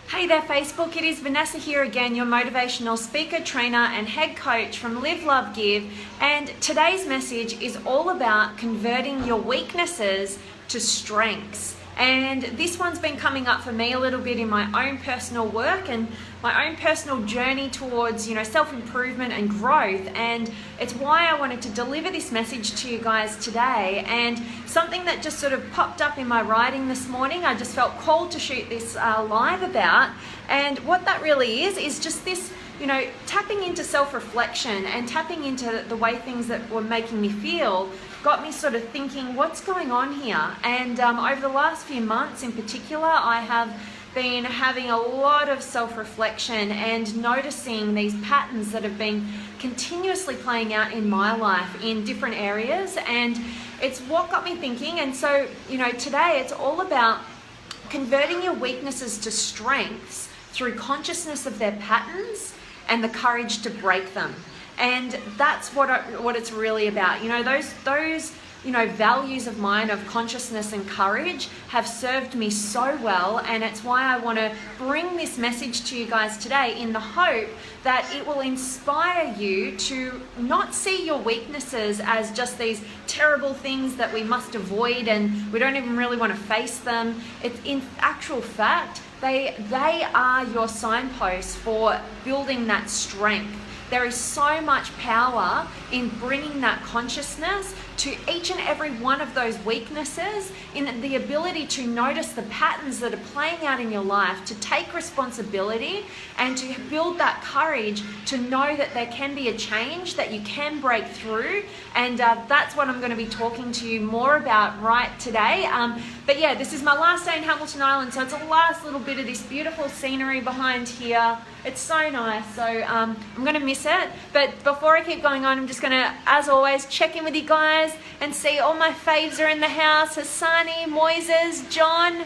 Hey there Facebook, it is Vanessa here again, your motivational speaker, trainer and head coach from Live, Love, Give, and today's message is all about converting your weaknesses to strengths. And this one's been coming up for me a little bit in my own personal work and my own personal journey towards, self-improvement and growth. And it's why I wanted to deliver this message to you guys today. And something that just sort of popped up in my writing this morning, I just felt called to shoot this live about. And what that really is just this, tapping into self-reflection and tapping into the way things that were making me feel got me sort of thinking, what's going on here? And over the last few months in particular, I have been having a lot of self-reflection and noticing these patterns that have been continuously playing out in my life in different areas. And it's what got me thinking. And so, today it's all about converting your weaknesses to strengths through consciousness of their patterns and the courage to break them. And that's what it's really about. Those values of mine of consciousness and courage have served me so well, and it's why I want to bring this message to you guys today in the hope that it will inspire you to not see your weaknesses as just these terrible things that we must avoid and we don't even really want to face them. It's in actual fact, they are your signposts for building that strength. There is so much power in bringing that consciousness to each and every one of those weaknesses, in the ability to notice the patterns that are playing out in your life, to take responsibility and to build that courage to know that there can be a change, that you can break through. And that's what I'm going to be talking to you more about right today. But yeah, this is my last day in Hamilton Island, so it's the last little bit of this beautiful scenery behind here. It's so nice, so I'm going to miss it. But before I keep going on, I'm just going to, as always, check in with you guys and see all my faves are in the house. Hassani, Moises, John,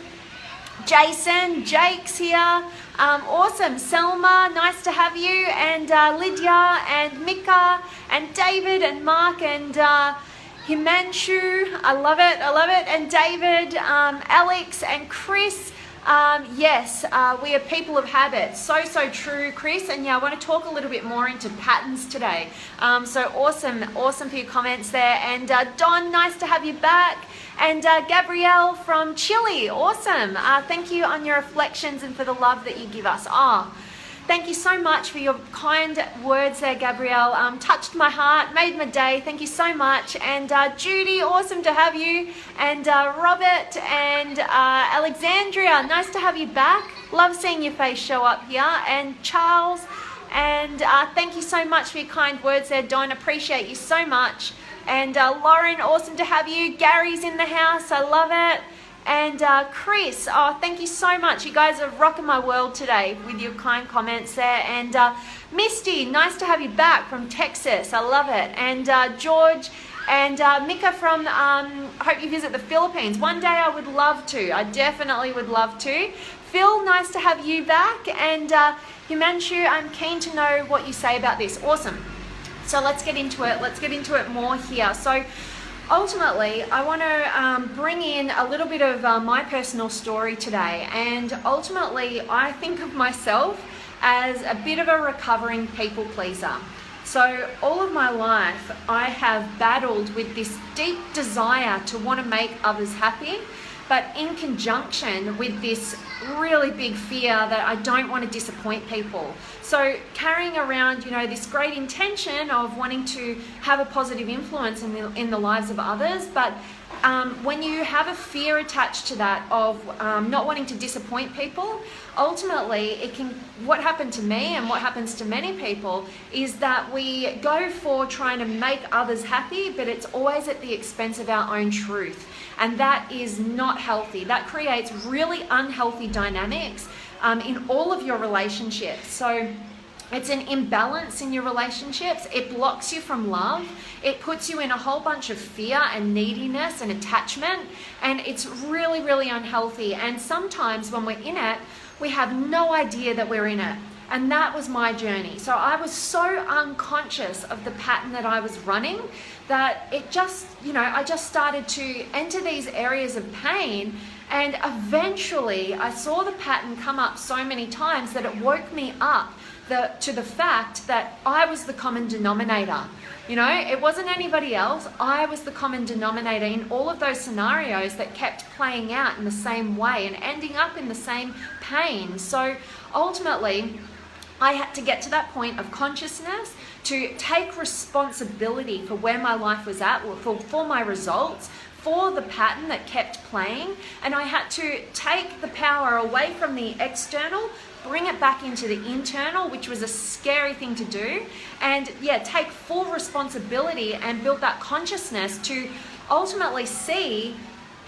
Jason, Jake's here. Awesome. Selma, nice to have you. And Lydia and Mika and David and Mark and Himanshu. I love it. And David, Alex and Chris. Yes, we are people of habit. So true, Chris. And yeah, I want to talk a little bit more into patterns today. So awesome for your comments there. And Don, nice to have you back. And Gabrielle from Chile, awesome. Thank you on your reflections and for the love that you give us. Thank you so much for your kind words there, Gabrielle. Touched my heart, made my day. Thank you so much. And Judy, awesome to have you. And Robert and Alexandria, nice to have you back. Love seeing your face show up here. And Charles, and thank you so much for your kind words there, Don. Appreciate you so much. And Lauren, awesome to have you. Gary's in the house. I love it. And Chris, thank you so much. You guys are rocking my world today with your kind comments there. And Misty, nice to have you back from Texas. I love it. And George and Mika from, hope you visit the Philippines. One day I would love to. I definitely would love to. Phil, nice to have you back. And Himanshu, I'm keen to know what you say about this. Awesome. So let's get into it. Let's get into it more here. So ultimately, I want to bring in a little bit of my personal story today. And ultimately, I think of myself as a bit of a recovering people pleaser. So all of my life, I have battled with this deep desire to want to make others happy, but in conjunction with this really big fear that I don't want to disappoint people. So carrying around, this great intention of wanting to have a positive influence in the lives of others, but when you have a fear attached to that of not wanting to disappoint people, ultimately what happened to me and what happens to many people is that we go for trying to make others happy, but it's always at the expense of our own truth. And that is not healthy. That creates really unhealthy dynamics in all of your relationships. So it's an imbalance in your relationships. It blocks you from love. It puts you in a whole bunch of fear and neediness and attachment. And it's really, really unhealthy. And sometimes when we're in it, we have no idea that we're in it. And that was my journey. So I was so unconscious of the pattern that I was running that it just, I just started to enter these areas of pain And eventually I saw the pattern come up so many times that it woke me up to the fact that I was the common denominator. You know, it wasn't anybody else. I was the common denominator in all of those scenarios that kept playing out in the same way and ending up in the same pain. So ultimately, I had to get to that point of consciousness to take responsibility for where my life was at, for my results, for the pattern that kept playing. And I had to take the power away from the external, bring it back into the internal, which was a scary thing to do. And yeah, take full responsibility and build that consciousness to ultimately see,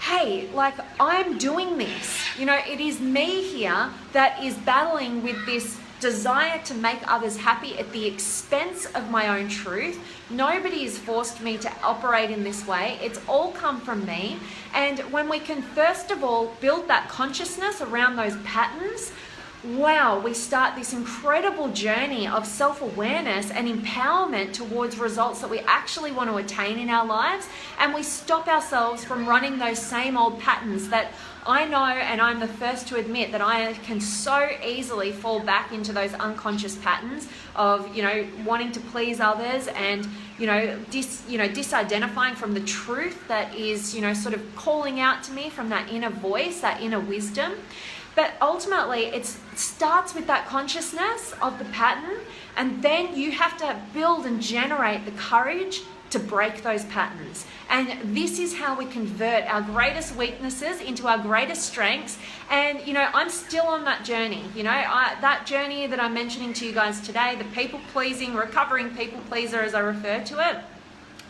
hey, like, I'm doing this. You know, it is me here that is battling with this desire to make others happy at the expense of my own truth. Nobody has forced me to operate in this way. It's all come from me. And when we can first of all build that consciousness around those patterns, wow, we start this incredible journey of self-awareness and empowerment towards results that we actually want to attain in our lives. And we stop ourselves from running those same old patterns that I know, and I'm the first to admit that I can so easily fall back into those unconscious patterns of, you know, wanting to please others and, disidentifying from the truth that is, sort of calling out to me from that inner voice, that inner wisdom. But ultimately, it starts with that consciousness of the pattern, and then you have to build and generate the courage to break those patterns. And this is how we convert our greatest weaknesses into our greatest strengths. And, I'm still on that journey. That journey that I'm mentioning to you guys today, the people-pleasing, recovering people-pleaser as I refer to it,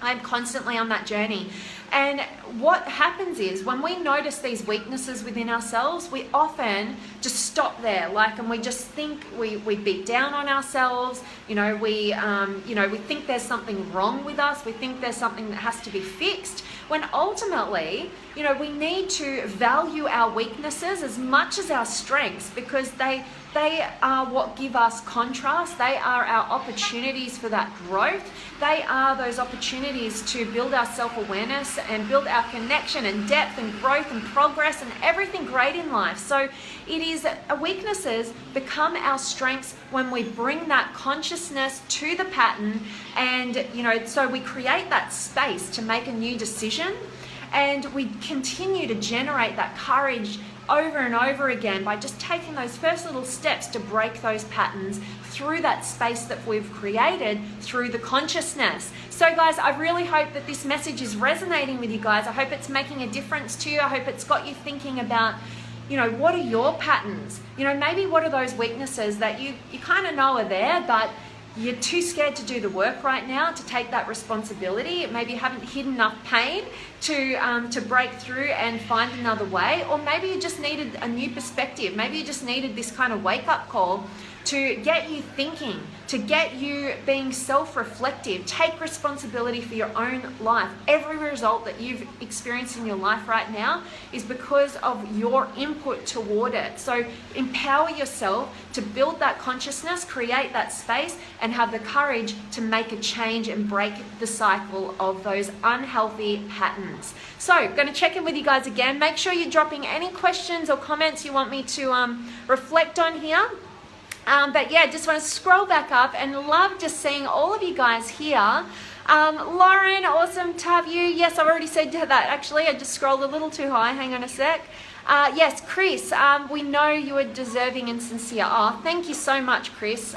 I'm constantly on that journey. And what happens is when we notice these weaknesses within ourselves, we often just stop there, and we just think we beat down on ourselves. We think there's something wrong with us. We think there's something that has to be fixed. When ultimately, we need to value our weaknesses as much as our strengths, because they are what give us contrast. They are our opportunities for that growth. They are those opportunities to build our self-awareness and build our connection and depth and growth and progress and everything great in life. So it is, weaknesses become our strengths when we bring that consciousness to the pattern, and so we create that space to make a new decision, and we continue to generate that courage over and over again by just taking those first little steps to break those patterns through that space that we've created through the consciousness. So guys, I really hope that this message is resonating with you guys. I hope it's making a difference to you. I hope it's got you thinking about, what are your patterns? Maybe what are those weaknesses that you kind of know are there, but you're too scared to do the work right now to take that responsibility. Maybe you haven't hid enough pain to break through and find another way. Or maybe you just needed a new perspective. Maybe you just needed this kind of wake-up call to get you thinking, to get you being self-reflective. Take responsibility for your own life. Every result that you've experienced in your life right now is because of your input toward it. So empower yourself to build that consciousness, create that space, and have the courage to make a change and break the cycle of those unhealthy patterns. So, going to check in with you guys again. Make sure you're dropping any questions or comments you want me to reflect on here. But yeah, just want to scroll back up and love just seeing all of you guys here. Lauren, awesome to have you. Yes, I've already said that actually. I just scrolled a little too high. Hang on a sec. Yes, Chris, we know you are deserving and sincere. Oh, thank you so much, Chris.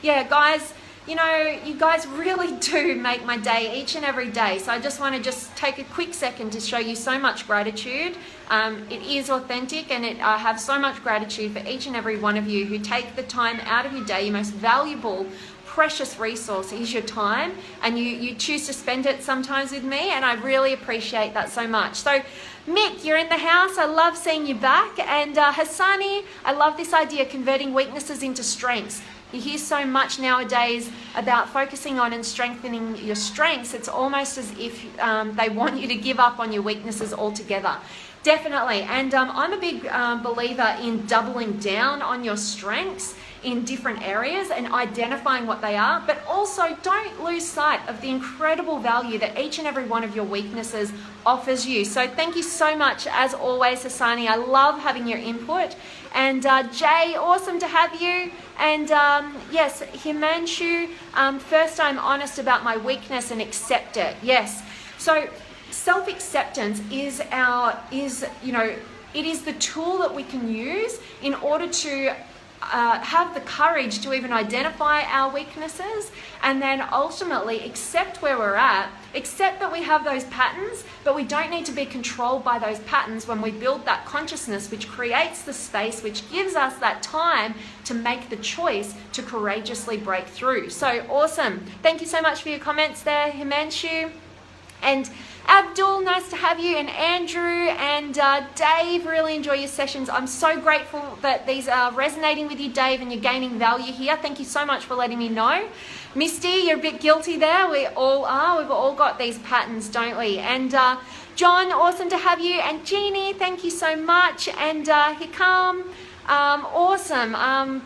Yeah, guys, you guys really do make my day each and every day. So I just want to take a quick second to show you so much gratitude. It is authentic, and I have so much gratitude for each and every one of you who take the time out of your day. Your most valuable, precious resource is your time, and you choose to spend it sometimes with me, and I really appreciate that so much. So Mick, you're in the house. I love seeing you back. And Hassani, I love this idea, converting weaknesses into strengths. You hear so much nowadays about focusing on and strengthening your strengths. It's almost as if they want you to give up on your weaknesses altogether. Definitely. And I'm a big believer in doubling down on your strengths in different areas and identifying what they are, but also don't lose sight of the incredible value that each and every one of your weaknesses offers you. So thank you so much, as always, Hassani. I love having your input. And Jay, awesome to have you. And yes, Himanshu, first I'm honest about my weakness and accept it. Yes. So self-acceptance is it is the tool that we can use in order to have the courage to even identify our weaknesses, and then ultimately accept where we're at, accept that we have those patterns, but we don't need to be controlled by those patterns when we build that consciousness, which creates the space, which gives us that time to make the choice to courageously break through. So awesome. Thank you so much for your comments there, Himanshu. And Abdul, nice to have you, and Andrew and Dave, really enjoy your sessions. I'm so grateful that these are resonating with you, Dave, and you're gaining value here. Thank you so much for letting me know. Misty, you're a bit guilty there. We all are. We've all got these patterns, don't we? And John, awesome to have you. And Jeannie, thank you so much. And Hikam, awesome.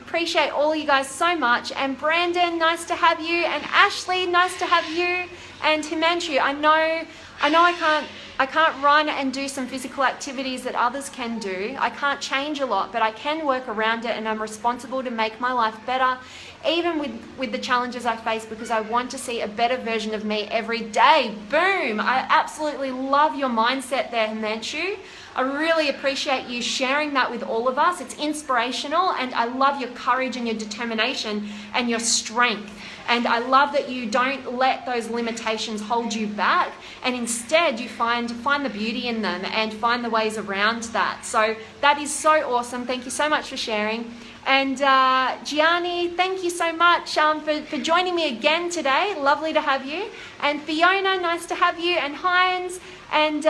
Appreciate all you guys so much. And Brandon, nice to have you. And Ashley, nice to have you. And Himanshu, I know I can't run and do some physical activities that others can do. I can't change a lot, but I can work around it, and I'm responsible to make my life better, even with the challenges I face, because I want to see a better version of me every day. Boom! I absolutely love your mindset there, Himanshu. I really appreciate you sharing that with all of us. It's inspirational, and I love your courage and your determination and your strength. And I love that you don't let those limitations hold you back, and instead you find the beauty in them and find the ways around that. So that is so awesome. Thank you so much for sharing. And Gianni, thank you so much for joining me again today. Lovely to have you. And Fiona, nice to have you. And Heinz, and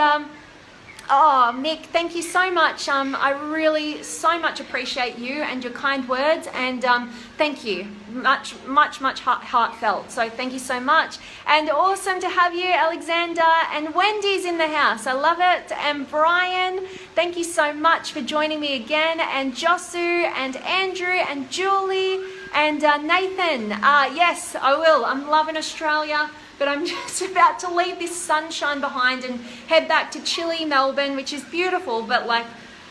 Nick, thank you so much. I really so much appreciate you and your kind words, and thank you. Much heartfelt. So thank you so much. And awesome to have you, Alexander. And Wendy's in the house. I love it. And Brian, thank you so much for joining me again. And Josu and Andrew and Julie and Nathan. Yes, I will. I'm loving Australia. But I'm just about to leave this sunshine behind and head back to chilly Melbourne, which is beautiful, but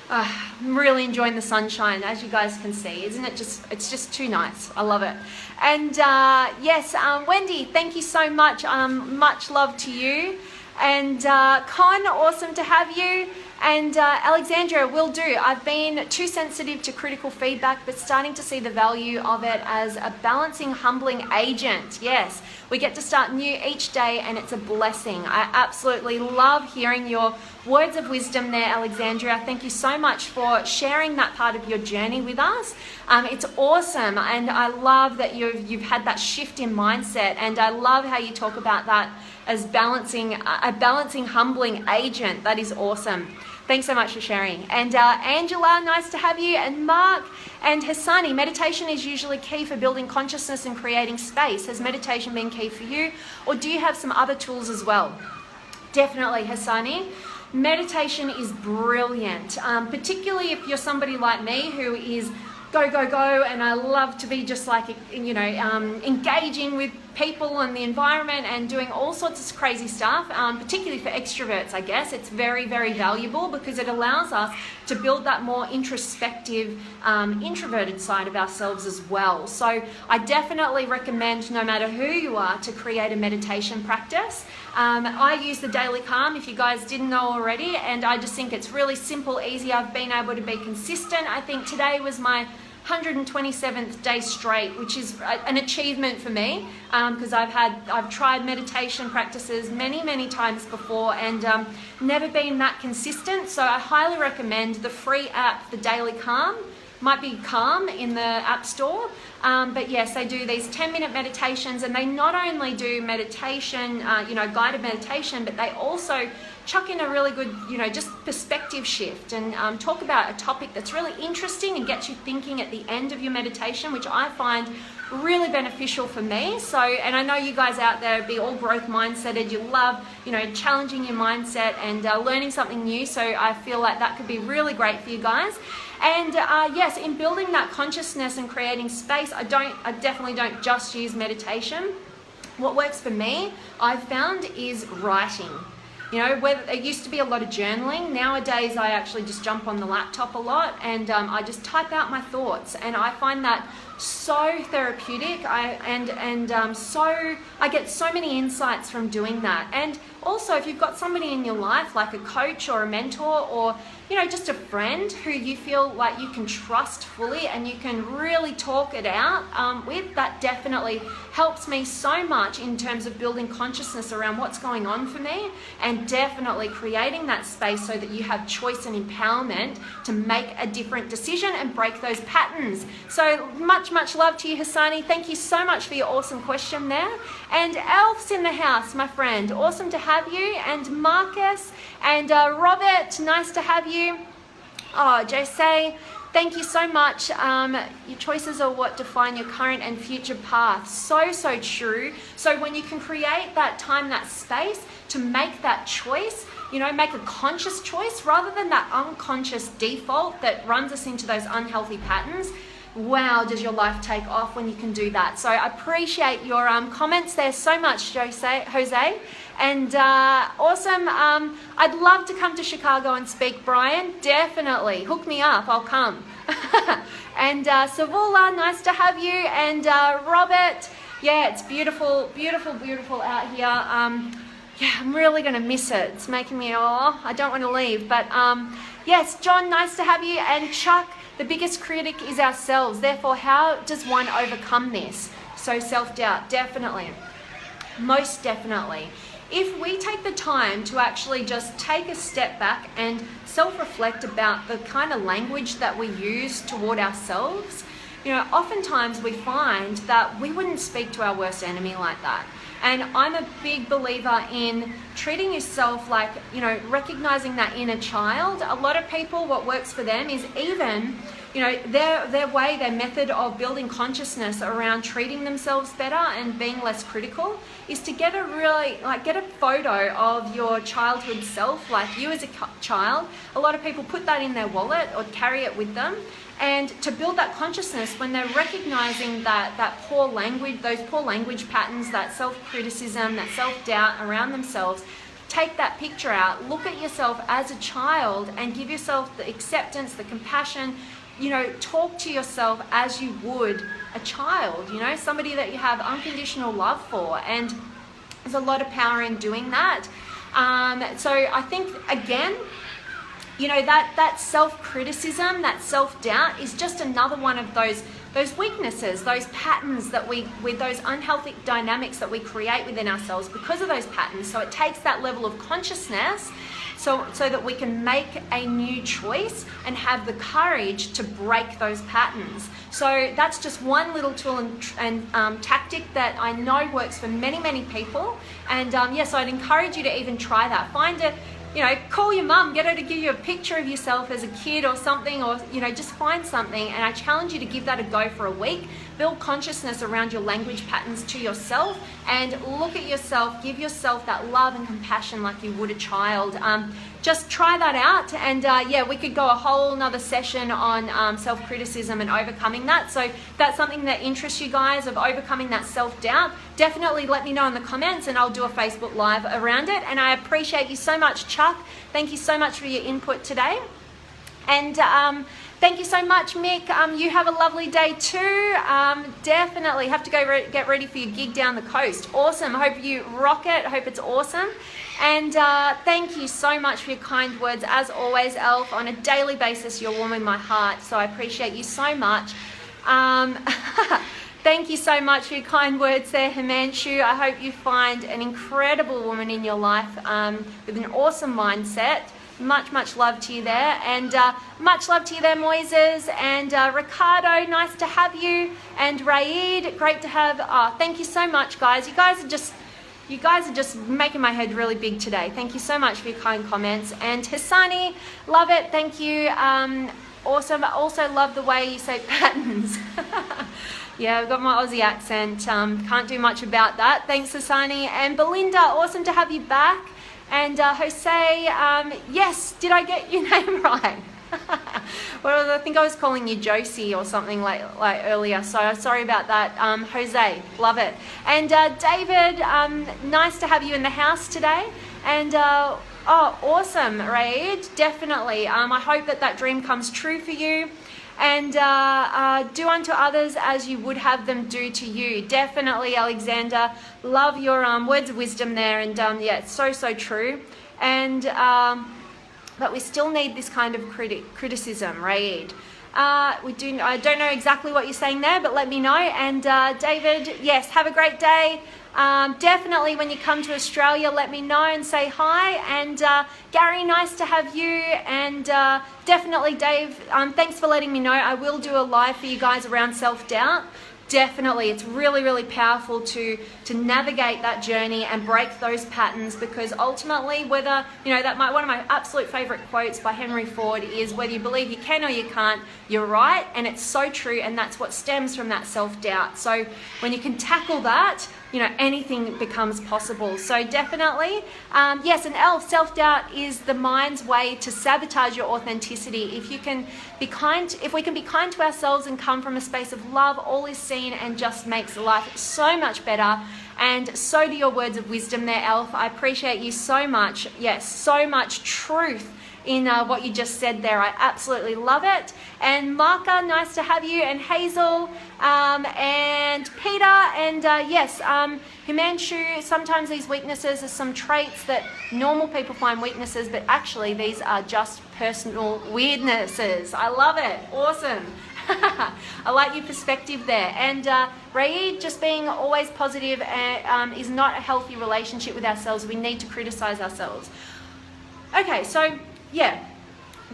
I'm really enjoying the sunshine, as you guys can see. Isn't it it's just too nice. I love it. And yes, Wendy, thank you so much. Much love to you. And Con, awesome to have you. And Alexandra, will do. I've been too sensitive to critical feedback, but starting to see the value of it as a balancing, humbling agent. Yes, we get to start new each day, and it's a blessing. I absolutely love hearing your words of wisdom there, Alexandria. Thank you so much for sharing that part of your journey with us. It's awesome, and I love that you've had that shift in mindset, and I love how you talk about that as a balancing, humbling agent. That is awesome. Thanks so much for sharing. And Angela, nice to have you. And Mark and Hassani, meditation is usually key for building consciousness and creating space. Has meditation been key for you, or do you have some other tools as well? Definitely, Hassani. Meditation is brilliant, particularly if you're somebody like me who is go, and I love to be just like, engaging with people and the environment and doing all sorts of crazy stuff, particularly for extroverts, I guess. It's very, very valuable because it allows us to build that more introspective, introverted side of ourselves as well. So I definitely recommend, no matter who you are, to create a meditation practice. I use the Daily Calm, if you guys didn't know already, and I just think it's really simple, easy. I've been able to be consistent. I think today was my 127th day straight, which is an achievement for me, because I've tried meditation practices many times before and never been that consistent. So I highly recommend the free app, the Daily Calm. Might be Calm in the App Store, but yes, they do these 10-minute meditations, and they not only do meditation, guided meditation, but they also chuck in a really good, just perspective shift and talk about a topic that's really interesting and gets you thinking at the end of your meditation, which I find really beneficial for me. So, and I know you guys out there be all growth mindseted. You love, challenging your mindset and learning something new. So I feel like that could be really great for you guys. And yes, in building that consciousness and creating space, I definitely don't just use meditation. What works for me, I've found, is writing. Whether it used to be a lot of journaling, nowadays I actually just jump on the laptop a lot and I just type out my thoughts, and I find that so therapeutic. I get so many insights from doing that. And also, if you've got somebody in your life like a coach or a mentor or just a friend who you feel like you can trust fully and you can really talk it out with, that definitely helps me so much in terms of building consciousness around what's going on for me, and definitely creating that space so that you have choice and empowerment to make a different decision and break those patterns. So much love to you, Hassani. Thank you so much for your awesome question there. And Elf's in the house, my friend. Awesome to have you. And Marcus and Robert, nice to have you. Oh, Jose, thank you so much. Your choices are what define your current and future path. So true. So when you can create that time, that space to make that choice, make a conscious choice rather than that unconscious default that runs us into those unhealthy patterns. Wow, does your life take off when you can do that? So I appreciate your comments there so much, Jose. And awesome. I'd love to come to Chicago and speak, Brian. Definitely. Hook me up. I'll come. And Savula, nice to have you. And Robert, yeah, it's beautiful out here. Yeah, I'm really going to miss it. It's making me, I don't want to leave. But yes, John, nice to have you. And Chuck, the biggest critic is ourselves. Therefore, how does one overcome this? So self-doubt, definitely. Most definitely. If we take the time to actually just take a step back and self-reflect about the kind of language that we use toward ourselves, oftentimes we find that we wouldn't speak to our worst enemy like that. And I'm a big believer in treating yourself like, recognizing that inner child. A lot of people, what works for them is even, their method of building consciousness around treating themselves better and being less critical is to get a photo of your childhood self, like you as a child. A lot of people put that in their wallet or carry it with them. And to build that consciousness when they're recognizing that poor language, those poor language patterns, that self-criticism, that self-doubt around themselves, take that picture out, look at yourself as a child and give yourself the acceptance, the compassion, talk to yourself as you would a child, somebody that you have unconditional love for. And there's a lot of power in doing that. So I think, again, that self-criticism, that self-doubt is just another one of those weaknesses, those patterns that with those unhealthy dynamics that we create within ourselves because of those patterns. So it takes that level of consciousness so that we can make a new choice and have the courage to break those patterns. So that's just one little tool and tactic that I know works for many people. And yes, I'd encourage you to even try that. Call your mum, get her to give you a picture of yourself as a kid or something, or, just find something. And I challenge you to give that a go for a week. Build consciousness around your language patterns to yourself and look at yourself, give yourself that love and compassion like you would a child. Just try that out. And yeah, we could go a whole nother session on self-criticism and overcoming that. So if that's something that interests you guys, of overcoming that self-doubt, definitely let me know in the comments and I'll do a Facebook Live around it. And I appreciate you so much, Chuck. Thank you so much for your input today. And thank you so much, Mick. You have a lovely day too. Definitely have to go get ready for your gig down the coast. Awesome. Hope you rock it. Hope it's awesome. And thank you so much for your kind words. As always, Elf, on a daily basis, you're warming my heart. So I appreciate you so much. Thank you so much for your kind words there, Himanshu. I hope you find an incredible woman in your life with an awesome mindset. Much love to you there. And much love to you there, Moises. And Ricardo, nice to have you. And Raid, great to have. Thank you so much, guys. You guys are just, You guys are just making my head really big today. Thank you so much for your kind comments. And Hassani, love it. Thank you. Awesome. I also love the way you say patterns. Yeah, I've got my Aussie accent. Can't do much about that. Thanks, Hassani. And Belinda, awesome to have you back. And Jose, yes, did I get your name right? Well, I think I was calling you Josie or something like earlier, so sorry about that. Jose, love it. And David, nice to have you in the house today. And oh, awesome, Raid, definitely. I hope that dream comes true for you. And do unto others as you would have them do to you. Definitely, Alexander. Love your words of wisdom there. And yeah, it's so true. And but we still need this kind of criticism, Raid. I don't know exactly what you're saying there, but let me know. And David, yes, have a great day. Definitely when you come to Australia, let me know and say hi. And Gary, nice to have you. And definitely Dave, thanks for letting me know. I will do a live for you guys around self-doubt. Definitely, it's really powerful to navigate that journey and break those patterns, because ultimately, whether, you know, one of my absolute favorite quotes by Henry Ford is, whether you believe you can or you can't, you're right. And it's so true, and that's what stems from that self-doubt. So when you can tackle that, you know, anything becomes possible. So definitely, yes, and self-doubt is the mind's way to sabotage your authenticity. If we can be kind to ourselves and come from a space of love, all is seen and just makes life so much better. And so do your words of wisdom there, Elf. I appreciate you so much. Yes, so much truth in what you just said there. I absolutely love it. And Marka, nice to have you. And Hazel, and Peter, and yes, Himanshu, sometimes these weaknesses are some traits that normal people find weaknesses, but actually these are just personal weirdnesses. I love it. Awesome. I like your perspective there. And Raid, just being always positive is not a healthy relationship with ourselves. We need to criticize ourselves. Okay, so yeah,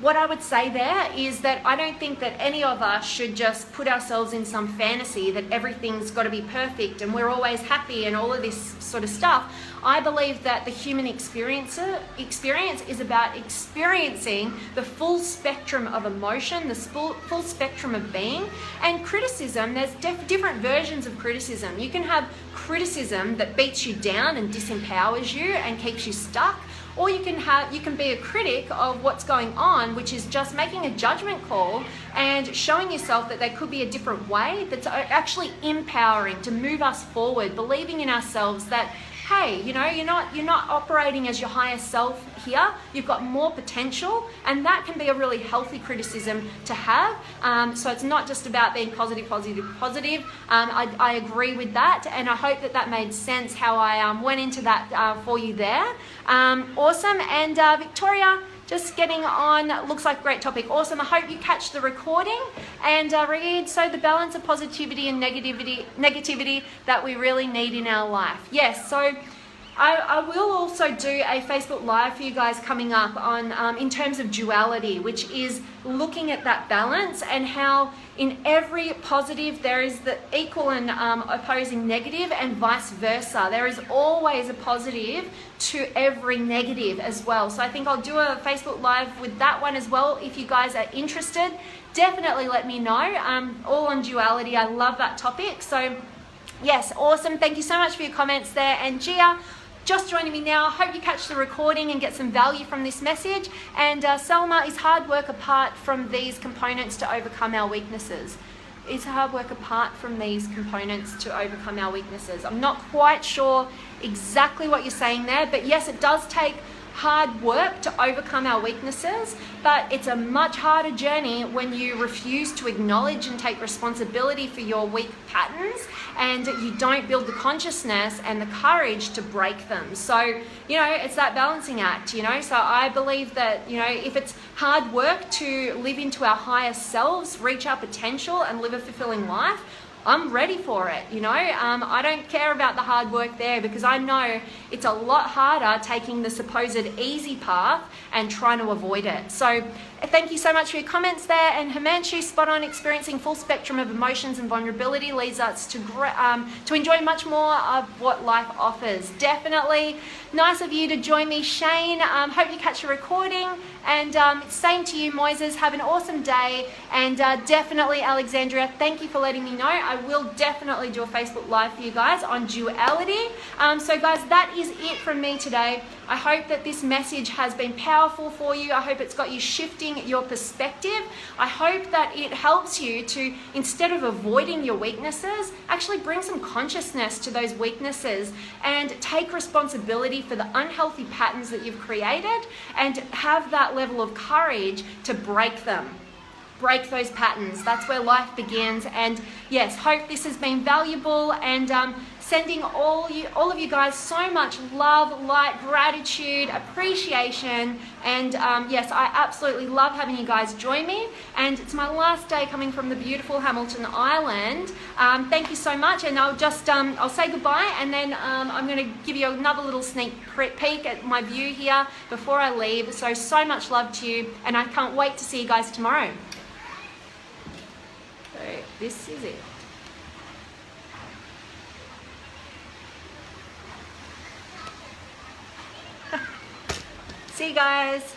what I would say there is that I don't think that any of us should just put ourselves in some fantasy that everything's got to be perfect and we're always happy and all of this sort of stuff. I believe that the human experience is about experiencing the full spectrum of emotion, the full spectrum of being. And criticism, there's different versions of criticism. You can have criticism that beats you down and disempowers you and keeps you stuck. Or you can be a critic of what's going on, which is just making a judgment call and showing yourself that there could be a different way that's actually empowering to move us forward, believing in ourselves that, hey, you know, you're not operating as your highest self here. You've got more potential, and that can be a really healthy criticism to have. So it's not just about being positive. I agree with that, and I hope that made sense how I went into that for you there. Awesome. And Victoria, just getting on, looks like a great topic. Awesome. I hope you catch the recording. And read, so the balance of positivity and negativity that we really need in our life. Yes, so I will also do a Facebook Live for you guys coming up on in terms of duality, which is looking at that balance and how in every positive there is the equal and opposing negative, and vice versa. There is always a positive to every negative as well. So I think I'll do a Facebook Live with that one as well. If you guys are interested, definitely let me know. All on duality. I love that topic. So yes, awesome. Thank you so much for your comments there. And Gia, just joining me now. I hope you catch the recording and get some value from this message. And Selma, is hard work apart from these components to overcome our weaknesses? Is hard work apart from these components to overcome our weaknesses? I'm not quite sure exactly what you're saying there, but yes, it does take hard work to overcome our weaknesses, but it's a much harder journey when you refuse to acknowledge and take responsibility for your weak patterns, and you don't build the consciousness and the courage to break them. So, you know, it's that balancing act, you know. So I believe that, you know, if it's hard work to live into our highest selves, reach our potential and live a fulfilling life, I'm ready for it, you know. I don't care about the hard work there, because I know it's a lot harder taking the supposed easy path and trying to avoid it. So thank you so much for your comments there. And Himanshu, spot on. Experiencing full spectrum of emotions and vulnerability leads us to enjoy much more of what life offers. Definitely. Nice of you to join me, Shane. Hope you catch a recording. And same to you, Moises. Have an awesome day. And definitely, Alexandria, thank you for letting me know. I will definitely do a Facebook Live for you guys on duality. So guys, that is it from me today. I hope that this message has been powerful for you. I hope it's got you shifting your perspective. I hope that it helps you to, instead of avoiding your weaknesses, actually bring some consciousness to those weaknesses and take responsibility for the unhealthy patterns that you've created, and have that level of courage to break them. Break those patterns. That's where life begins. And yes, hope this has been valuable, and sending all of you guys so much love, light, gratitude, appreciation. And yes, I absolutely love having you guys join me. And it's my last day coming from the beautiful Hamilton Island. Thank you so much. And I'll just I'll say goodbye, and then I'm going to give you another little sneak peek at my view here before I leave. So much love to you, and I can't wait to see you guys tomorrow. So this is it. See you guys.